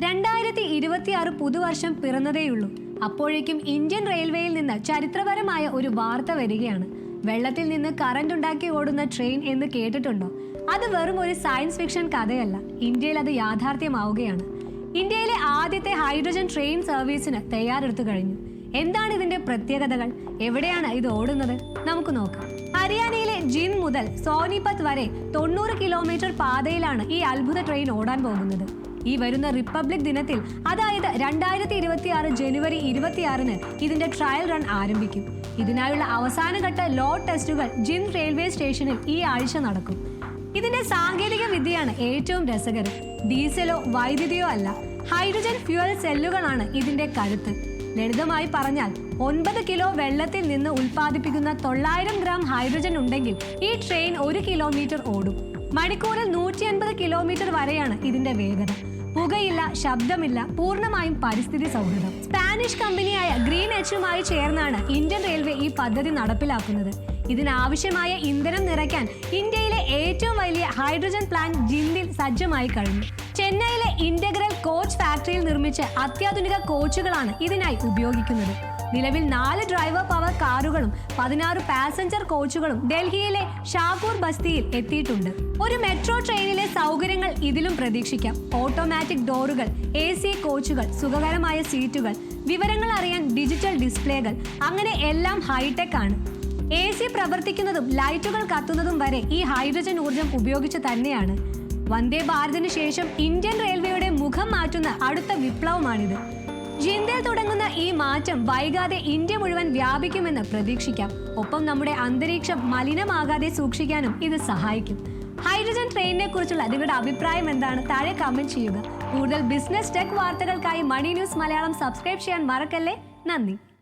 2026 പുതുവർഷം പിറന്നതേയുള്ളൂ. അപ്പോഴേക്കും ഇന്ത്യൻ റെയിൽവേയിൽ നിന്ന് ചരിത്രപരമായ ഒരു വാർത്ത വരികയാണ്. വെള്ളത്തിൽ നിന്ന് കറന്റ് ഉണ്ടാക്കി ഓടുന്ന ട്രെയിൻ എന്ന് കേട്ടിട്ടുണ്ടോ? അത് വെറും ഒരു സയൻസ് ഫിക്ഷൻ കഥയല്ല. ഇന്ത്യയിൽ അത് യാഥാർത്ഥ്യമാവുകയാണ്. ഇന്ത്യയിലെ ആദ്യത്തെ ഹൈഡ്രജൻ ട്രെയിൻ സർവീസിന് തയ്യാറെടുത്തു കഴിഞ്ഞു. എന്താണ് ഇതിന്റെ പ്രത്യേകതകൾ? എവിടെയാണ് ഇത് ഓടുന്നത്? നമുക്ക് നോക്കാം. ഹരിയാനയിലെ ജിൻ മുതൽ സോനിപത്ത് വരെ 90 കിലോമീറ്റർ പാതയിലാണ് ഈ അത്ഭുത ട്രെയിൻ ഓടാൻ പോകുന്നത്. ഈ വരുന്ന റിപ്പബ്ലിക് ദിനത്തിൽ, അതായത് 2026 ജനുവരി 26-ന് ഇതിന്റെ ട്രയൽ റൺ ആരംഭിക്കും. ഇതിനായുള്ള അവസാനഘട്ട ലോഡ് ടെസ്റ്റുകൾ ജിൻ റെയിൽവേ സ്റ്റേഷനിൽ ഈ ആഴ്ച നടക്കും. ഇതിന്റെ സാങ്കേതിക വിദ്യയാണ് ഏറ്റവും രസകരം. ഡീസലോ വൈദ്യുതിയോ അല്ല, ഹൈഡ്രജൻ ഫ്യൂവൽ സെല്ലുകളാണ് ഇതിന്റെ കരുത്ത്. ലളിതമായി പറഞ്ഞാൽ 9 കിലോ വെള്ളത്തിൽ നിന്ന് ഉൽപ്പാദിപ്പിക്കുന്ന 900 ഗ്രാം ഹൈഡ്രജൻ ഉണ്ടെങ്കിൽ ഈ ട്രെയിൻ 1 കിലോമീറ്റർ ഓടും. മണിക്കൂറിൽ 150 കിലോമീറ്റർ വരെയാണ് ഇതിന്റെ വേഗത. പുകയില്ല, ശബ്ദമില്ല, പൂർണ്ണമായും പരിസ്ഥിതി സൗഹൃദം. സ്പാനിഷ് കമ്പനിയായ ഗ്രീൻ എച്ചുമായി ചേർന്നാണ് ഇന്ത്യൻ റെയിൽവേ ഈ പദ്ധതി നടപ്പിലാക്കുന്നത്. ഇതിനാവശ്യമായ ഇന്ധനം നിറയ്ക്കാൻ ഇന്ത്യയിലെ ഏറ്റവും വലിയ ഹൈഡ്രജൻ പ്ലാന്റ് ജിൻഡിൽ സജ്ജമായി കഴിഞ്ഞു. ചെന്നൈയിലെ ഇന്റഗ്രൽ കോച്ച് ഫാക്ടറിയിൽ നിർമ്മിച്ച അത്യാധുനിക കോച്ചുകളാണ് ഇതിനായി ഉപയോഗിക്കുന്നത്. നിലവിൽ 4 ഡ്രൈവർ പവർ കാറുകളും 16 പാസഞ്ചർ കോച്ചുകളും ഡൽഹിയിലെ ഷാപൂർ ബസ്തിയിൽ എത്തിയിട്ടുണ്ട്. ഒരു മെട്രോ ട്രെയിനിലെ സൗകര്യങ്ങൾ ഇതിലും പ്രതീക്ഷിക്കാം. ഓട്ടോമാറ്റിക് ഡോറുകൾ, AC കോച്ചുകൾ, സുഖകരമായ സീറ്റുകൾ, വിവരങ്ങൾ അറിയാൻ ഡിജിറ്റൽ ഡിസ്പ്ലേകൾ, അങ്ങനെ എല്ലാം ഹൈടെക് ആണ്. AC പ്രവർത്തിക്കുന്നതും ലൈറ്റുകൾ കത്തുന്നതും വരെ ഈ ഹൈഡ്രജൻ ഊർജം ഉപയോഗിച്ച് തന്നെയാണ്. വന്ദേ ഭാരതിന് ശേഷം ഇന്ത്യൻ റെയിൽവേയുടെ മുഖം മാറ്റുന്ന അടുത്ത വിപ്ലവമാണിത്. ജിൻഡിൽ തുടങ്ങുന്ന ഈ മാറ്റം വൈകാതെ ഇന്ത്യ മുഴുവൻ വ്യാപിക്കുമെന്ന് പ്രതീക്ഷിക്കാം. ഒപ്പം നമ്മുടെ അന്തരീക്ഷം മലിനമാകാതെ സൂക്ഷിക്കാനും ഇത് സഹായിക്കും. ഹൈഡ്രജൻ ട്രെയിനിനെ കുറിച്ചുള്ള നിങ്ങളുടെ അഭിപ്രായം എന്താണ്? താഴെ കമന്റ് ചെയ്യുക. കൂടുതൽ ബിസിനസ് ടെക് വാർത്തകൾക്കായി മണി ന്യൂസ് മലയാളം സബ്സ്ക്രൈബ് ചെയ്യാൻ മറക്കല്ലേ. നന്ദി.